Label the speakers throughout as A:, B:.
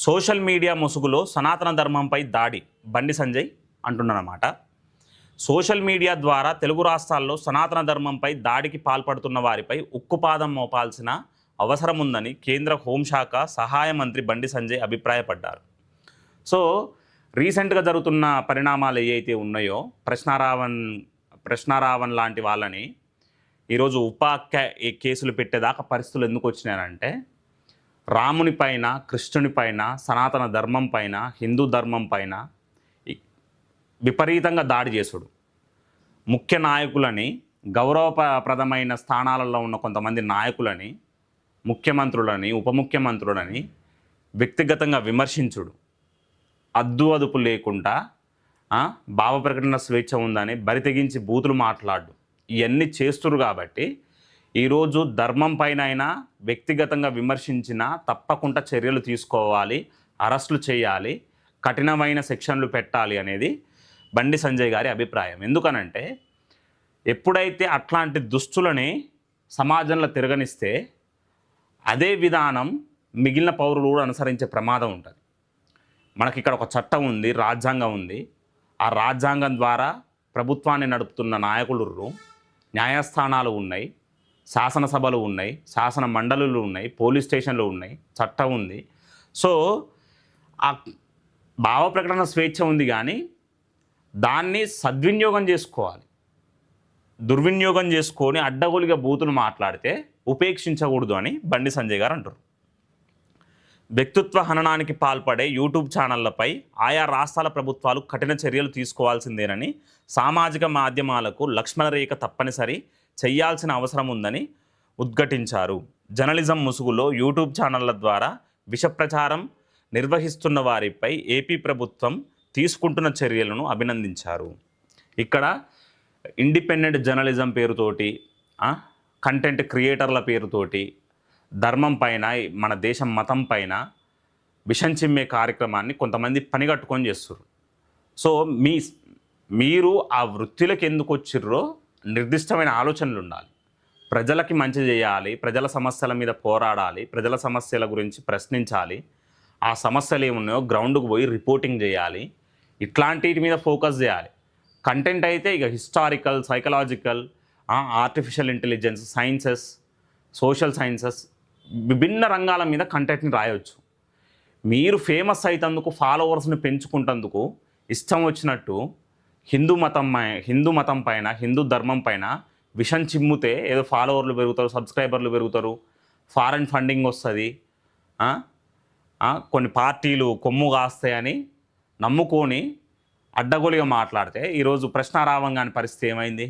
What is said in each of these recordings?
A: Social media ముసుగులో సనాతన ధర్మంపై దాడి బండి సంజయ్ అంటున్నారన్నమాట. సోషల్ మీడియా ద్వారా తెలుగు రాష్ట్రాల్లో సనాతన ధర్మంపై దాడికి పాల్పడుతున్న వారిపై ఉక్కుపాదం మోపాల్సిన అవసరం ఉందని కేంద్ర హోంశాఖ సహాయ మంత్రి బండి సంజయ్ అభిప్రాయపడ్డారు. సో రీసెంట్గా జరుగుతున్న పరిణామాలు ఏవైతే ఉన్నాయో ప్రశ్నారావణ్ లాంటి వాళ్ళని ఈరోజు కేసులు పెట్టేదాకా పరిస్థితులు ఎందుకు వచ్చినాయంటే, రాముని పైన, కృష్ణుని పైన, సనాతన ధర్మం పైన, హిందూ ధర్మం పైన విపరీతంగా దాడి చేసుడు, ముఖ్య నాయకులని, గౌరవప్రదమైన స్థానాలలో ఉన్న కొంతమంది నాయకులని, ముఖ్యమంత్రులని, ఉప ముఖ్యమంత్రులని వ్యక్తిగతంగా విమర్శించుడు, అదుపు లేకుండా భావ ప్రకటన స్వేచ్ఛ ఉందని బరితెగించి బూతులు మాట్లాడు, ఇవన్నీ చేస్తురు. కాబట్టి ఈరోజు ధర్మం పైన అయినా వ్యక్తిగతంగా విమర్శించినా తప్పకుండా చర్యలు తీసుకోవాలి, అరెస్టులు చేయాలి, కఠినమైన సెక్షన్లు పెట్టాలి అనేది బండి సంజయ్ గారి అభిప్రాయం. ఎందుకనంటే ఎప్పుడైతే అట్లాంటి దుస్తులని సమాజంలో తిరగనిస్తే అదే విధానం మిగిలిన పౌరులు కూడా అనుసరించే ప్రమాదం ఉంటుంది. మనకి ఇక్కడ ఒక చట్టం ఉంది, రాజ్యాంగం ఉంది. ఆ రాజ్యాంగం ద్వారా ప్రభుత్వాన్ని నడుపుతున్న నాయకులు, న్యాయస్థానాలు ఉన్నాయి, శాసనసభలు ఉన్నాయి, శాసన మండలులు ఉన్నాయి, పోలీస్ స్టేషన్లు ఉన్నాయి, చట్టం ఉంది. సో ఆ భావ ప్రకటన స్వేచ్ఛ ఉంది, కానీ దాన్ని సద్వినియోగం చేసుకోవాలి. దుర్వినియోగం చేసుకొని అడ్డగోలుగా బూతులు మాట్లాడితే ఉపేక్షించకూడదు అని బండి సంజయ్ గారు అంటారు. వ్యక్తిత్వ హననానికి పాల్పడే యూట్యూబ్ ఛానళ్లపై ఆయా రాష్ట్రాల ప్రభుత్వాలు కఠిన చర్యలు తీసుకోవాల్సిందేనని, సామాజిక మాధ్యమాలకు లక్ష్మణరేఖ తప్పనిసరి చేయాల్సిన అవసరం ఉందని ఉద్ఘాటించారు. జర్నలిజం ముసుగులో యూట్యూబ్ ఛానళ్ల ద్వారా విషప్రచారం నిర్వహిస్తున్న వారిపై ఏపీ ప్రభుత్వం తీసుకుంటున్న చర్యలను అభినందించారు. ఇక్కడ ఇండిపెండెంట్ జర్నలిజం పేరుతోటి, కంటెంట్ క్రియేటర్ల పేరుతోటి ధర్మం పైన, మన దేశం మతం పైన విషం చిమ్మే కార్యక్రమాన్ని కొంతమంది పనిగట్టుకొని చేస్తున్నారు. సో మీరు ఆ వృత్తిలోకి ఎందుకు వచ్చిర్రో నిర్దిష్టమైన ఆలోచనలు ఉండాలి. ప్రజలకి మంచి చేయాలి, ప్రజల సమస్యల మీద పోరాడాలి, ప్రజల సమస్యల గురించి ప్రశ్నించాలి, ఆ సమస్యలు ఏమున్నాయో గ్రౌండ్కు పోయి రిపోర్టింగ్ చేయాలి, ఇట్లాంటి మీద ఫోకస్ చేయాలి. కంటెంట్ అయితే ఇక historical, psychological, artificial intelligence, sciences, social sciences, విభిన్న రంగాల మీద కంటెంట్ని రాయవచ్చు. మీరు ఫేమస్ అయితందుకు, ఫాలోవర్స్ని పెంచుకుంటందుకు ఇష్టం వచ్చినట్టు హిందూ మతం పైన, హిందూ ధర్మం పైన విషం చిమ్ముతే ఏదో ఫాలోవర్లు పెరుగుతారు, సబ్స్క్రైబర్లు పెరుగుతారు, ఫారెన్ ఫండింగ్ వస్తుంది, కొన్ని పార్టీలు కొమ్ము కాస్తాయని నమ్ముకొని అడ్డగోలుగా మాట్లాడితే ఈరోజు ప్రశ్నారావం కాని పరిస్థితి ఏమైంది?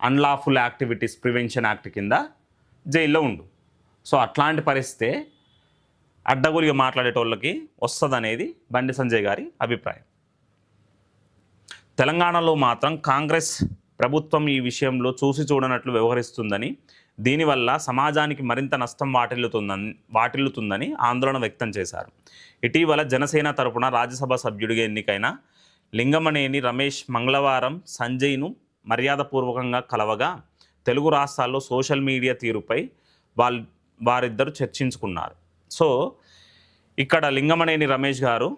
A: అన్లాఫుల్ యాక్టివిటీస్ ప్రివెన్షన్ యాక్ట్ కింద జైల్లో ఉండు. సో అట్లాంటి పరిస్థితే అడ్డగోలుగా మాట్లాడేటోళ్ళకి వస్తుందనేది బండి సంజయ్ గారి అభిప్రాయం. తెలంగాణలో మాత్రం కాంగ్రెస్ ప్రభుత్వం ఈ విషయంలో చూసి చూడనట్లు వ్యవహరిస్తుందని, దీనివల్ల సమాజానికి మరింత నష్టం వాటిల్లుతుందని ఆందోళన వ్యక్తం చేశారు. ఇటీవల జనసేన తరపున రాజ్యసభ సభ్యుడిగా ఎన్నికైన లింగమనేని రమేష్ మంగళవారం సంజయ్ను మర్యాదపూర్వకంగా కలవగా తెలుగు రాష్ట్రాల్లో సోషల్ మీడియా తీరుపై వారిద్దరు చర్చించుకున్నారు. సో ఇక్కడ లింగమనేని రమేష్ గారు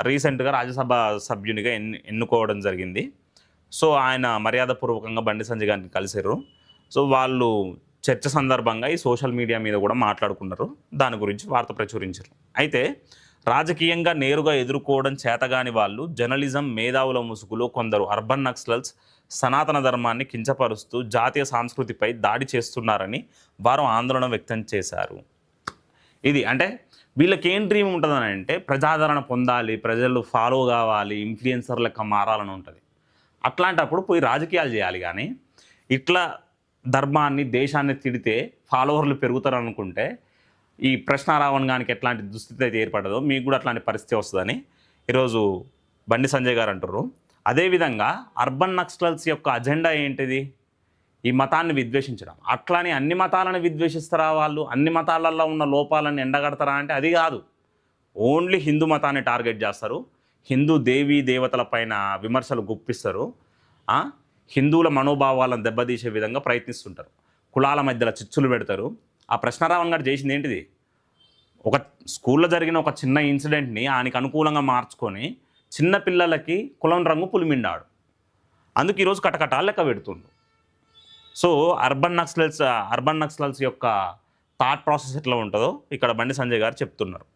A: రీసెంట్గా రాజ్యసభ సభ్యునిగా ఎన్నుకోవడం జరిగింది. సో ఆయన మర్యాదపూర్వకంగా బండి సంజయ్ గారిని కలిసారు. సో వాళ్ళు చర్చ సందర్భంగా ఈ సోషల్ మీడియా మీద కూడా మాట్లాడుకున్నారు, దాని గురించి వార్త ప్రచురించారు. అయితే రాజకీయంగా నేరుగా ఎదుర్కోవడం చేతగాని వాళ్ళు జర్నలిజం మేధావుల ముసుగులో కొందరు అర్బన్ నక్సలర్స్ సనాతన ధర్మాన్ని కించపరుస్తూ జాతీయ సంస్కృతిపై దాడి చేస్తున్నారని వారు ఆందోళన వ్యక్తం చేశారు. ఇది అంటే వీళ్ళకి ఏం డ్రీమ్ ఉంటుందని అంటే ప్రజాదరణ పొందాలి, ప్రజలు ఫాలో కావాలి, ఇన్ఫ్లుయెన్సర్ లెక్క మారాలని ఉంటుంది. అట్లాంటప్పుడు పోయి రాజకీయాలు చేయాలి. కానీ ఇట్లా ధర్మాన్ని, దేశాన్ని తిడితే ఫాలోవర్లు పెరుగుతారు అనుకుంటే ఈ ప్రశ్నారావణ్ గానికి ఎట్లాంటి దుస్థితి అయితే ఏర్పడదో మీకు కూడా అట్లాంటి పరిస్థితి వస్తుందని ఈరోజు బండి సంజయ్ గారు అంటారు. అదేవిధంగా అర్బన్ నక్సలర్స్ యొక్క అజెండా ఏంటిది? ఈ మతాన్ని విద్వేషించడం. అట్లానే అన్ని మతాలను విద్వేషిస్తారా వాళ్ళు? అన్ని మతాలలో ఉన్న లోపాలను ఎండగడతారా అంటే అది కాదు. ఓన్లీ హిందూ మతాన్ని టార్గెట్ చేస్తారు, హిందూ దేవీ దేవతల పైన విమర్శలు గుప్పిస్తారు, హిందువుల మనోభావాలను దెబ్బతీసే విధంగా ప్రయత్నిస్తుంటారు, కులాల మధ్యలో చిచ్చులు పెడతారు. ఆ ప్రశ్నారావణ్ గారు చేసింది ఏంటిది? ఒక స్కూల్లో జరిగిన ఒక చిన్న ఇన్సిడెంట్ని ఆయనకి అనుకూలంగా మార్చుకొని చిన్న పిల్లలకి కులం రంగు పులిమిండాడు. అందుకు ఈరోజు కటకటాలు లెక్క పెడుతుండు. సో అర్బన్ నక్సలైట్స్ యొక్క థాట్ ప్రాసెస్ ఎట్లా ఉంటుందో ఇక్కడ బండి సంజయ్ గారు చెప్తున్నారు.